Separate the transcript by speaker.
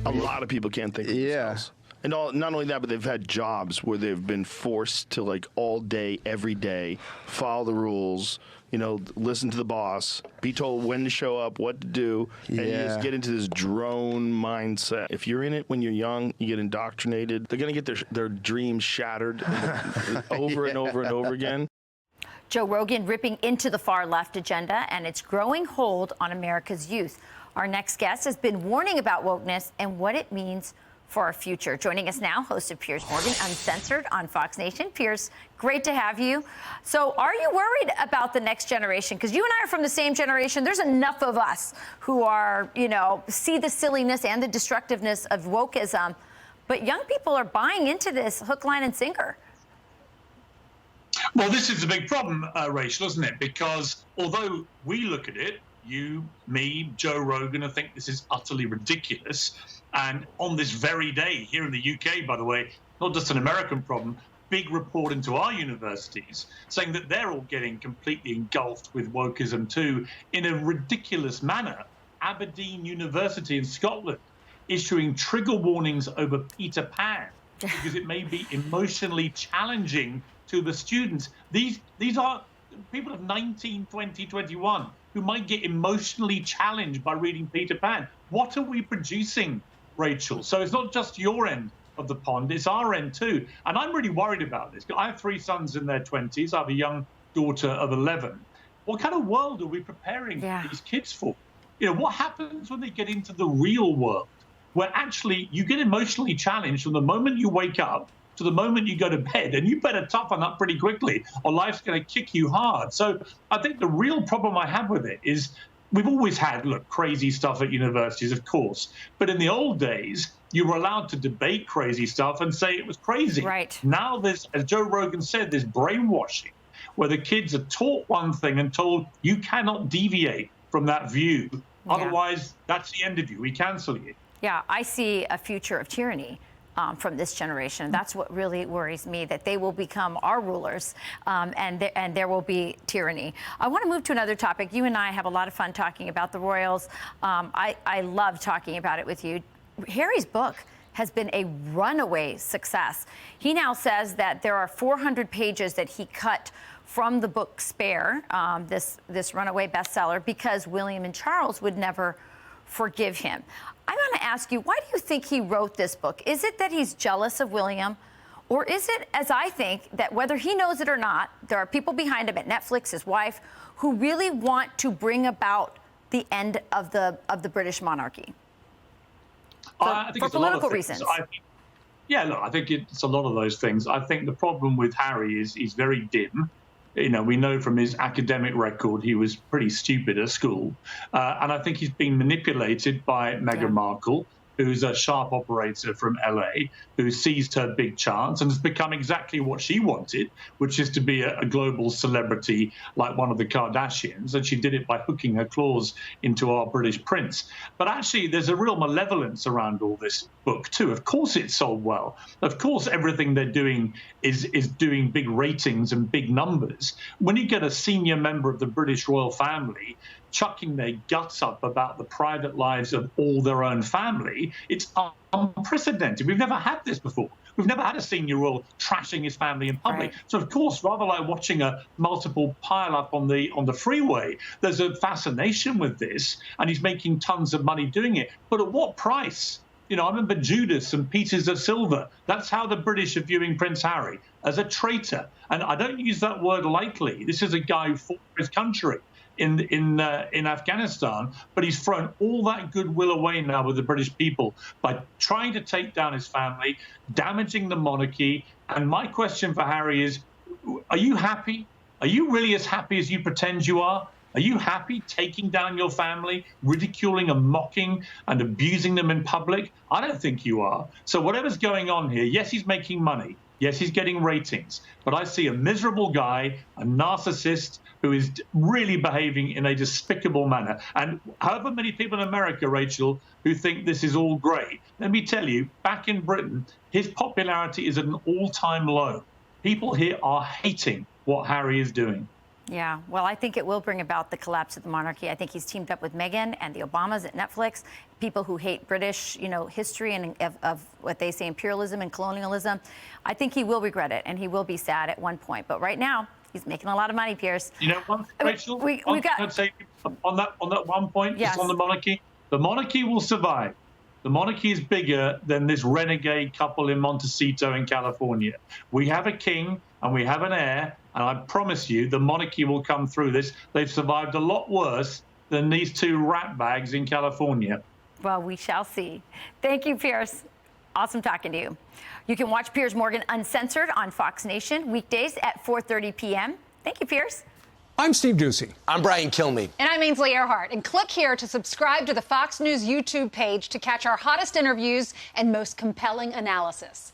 Speaker 1: A lot of people can't think of themselves. And not only that, but they've had jobs where they've been forced to, like, all day, every day, follow the rules, you know, listen to the boss, be told when to show up, what to do, and you just get into this drone mindset. If you're in it when you're young, you get indoctrinated. They're going to get their dreams shattered over and over and over again.
Speaker 2: Joe Rogan ripping into the far left agenda and its growing hold on America's youth. Our next guest has been warning about wokeness and what it means for our future. Joining us now, host of Piers Morgan Uncensored on Fox Nation. Piers, great to have you. So are you worried about the next generation? Because you and I are from the same generation. There's enough of us who are, you know, see the silliness and the destructiveness of wokeism. But young people are buying into this hook, line, and sinker.
Speaker 3: Well, this is a big problem, Rachel, isn't it? Because although we look at it, you, me, Joe Rogan, I think this is utterly ridiculous. And on this very day, here in the UK, by the way, not just an American problem, big report into our universities saying that they're all getting completely engulfed with wokeism too, in a ridiculous manner. Aberdeen University in Scotland issuing trigger warnings over Peter Pan because it may be emotionally challenging to the students. These are people of 19, 20, 21 who might get emotionally challenged by reading Peter Pan. What are we producing, Rachel? So it's not just your end of the pond, it's our end too. And I'm really worried about this. I have 3 sons in their 20s. I have a young daughter of 11. What kind of world are we preparing these kids for? You know, what happens when they get into the real world, where actually you get emotionally challenged from the moment you wake up to the moment you go to bed, and you better toughen up pretty quickly or life's going to kick you hard. So I think the real problem I have with it is we've always had, look, crazy stuff at universities, of course. But in the old days, you were allowed to debate crazy stuff and say it was crazy.
Speaker 2: Right.
Speaker 3: Now there's, as Joe Rogan said, there's brainwashing where the kids are taught one thing and told you cannot deviate from that view. Otherwise, that's the end of you. We cancel you.
Speaker 2: Yeah, I see a future of tyranny from this generation. That's what really worries me, that they will become our rulers and there will be tyranny. I want to move to another topic. You and I have a lot of fun talking about the royals. I love talking about it with you. Harry's book has been a runaway success. He now says that there are 400 pages that he cut from the book Spare, this runaway bestseller, because William and Charles would never forgive him. I want to ask you, why do you think he wrote this book? Is it that he's jealous of William? Or is it, as I think, that whether he knows it or not, there are people behind him at Netflix, his wife, who really want to bring about the end of the British monarchy? For political reasons.
Speaker 3: Look, I think it's a lot of those things. I think the problem with Harry is he's very dim. You know, we know from his academic record he was pretty stupid at school. And I think he's been manipulated by Meghan Markle, who's a sharp operator from LA, who seized her big chance and has become exactly what she wanted, which is to be a global celebrity like one of the Kardashians. And she did it by hooking her claws into our British prince. But actually, there's a real malevolence around all this book, too. Of course, it sold well. Of course, everything they're doing is doing big ratings and big numbers. When you get a senior member of the British royal family chucking their guts up about the private lives of all their own family, it's unprecedented. We've never had this before. We've never had a senior royal trashing his family in public. Right. So, of course, rather like watching a multiple pile-up on the freeway, there's a fascination with this, and he's making tons of money doing it. But at what price? You know, I remember Judas and Pieces of Silver. That's how the British are viewing Prince Harry, as a traitor. And I don't use that word lightly. This is a guy who fought for his country in Afghanistan, but he's thrown all that goodwill away now with the British people by trying to take down his family, damaging the monarchy. And my question for Harry is, are you happy? Are you really as happy as you pretend you are? Are you happy taking down your family, ridiculing and mocking and abusing them in public? I don't think you are. So whatever's going on here, yes, he's making money. Yes, he's getting ratings. But I see a miserable guy, a narcissist, who is really behaving in a despicable manner. And however many people in America, Rachel, who think this is all great, let me tell you, back in Britain, his popularity is at an all-time low. People here are hating what Harry is doing.
Speaker 2: Yeah, well, I think it will bring about the collapse of the monarchy. I think he's teamed up with Meghan and the Obamas at Netflix, people who hate British, history and of what they say imperialism and colonialism. I think he will regret it, and he will be sad at one point. But right now, he's making a lot of money, Piers.
Speaker 3: You know what, Rachel?
Speaker 2: We got
Speaker 3: I'd say on that one point,
Speaker 2: yes.
Speaker 3: Just on the monarchy will survive. The monarchy is bigger than this renegade couple in Montecito in California. We have a king and we have an heir, and I promise you the monarchy will come through this. They've survived a lot worse than these two ratbags in California.
Speaker 2: Well, we shall see. Thank you, Piers. Awesome talking to you. You can watch Piers Morgan Uncensored on Fox Nation weekdays at 4:30 p.m. Thank you, Piers.
Speaker 4: I'm Steve Ducey.
Speaker 5: I'm Brian Kilmeade.
Speaker 6: And I'm Ainsley Earhart. And click here to subscribe to the Fox News YouTube page to catch our hottest interviews and most compelling analysis.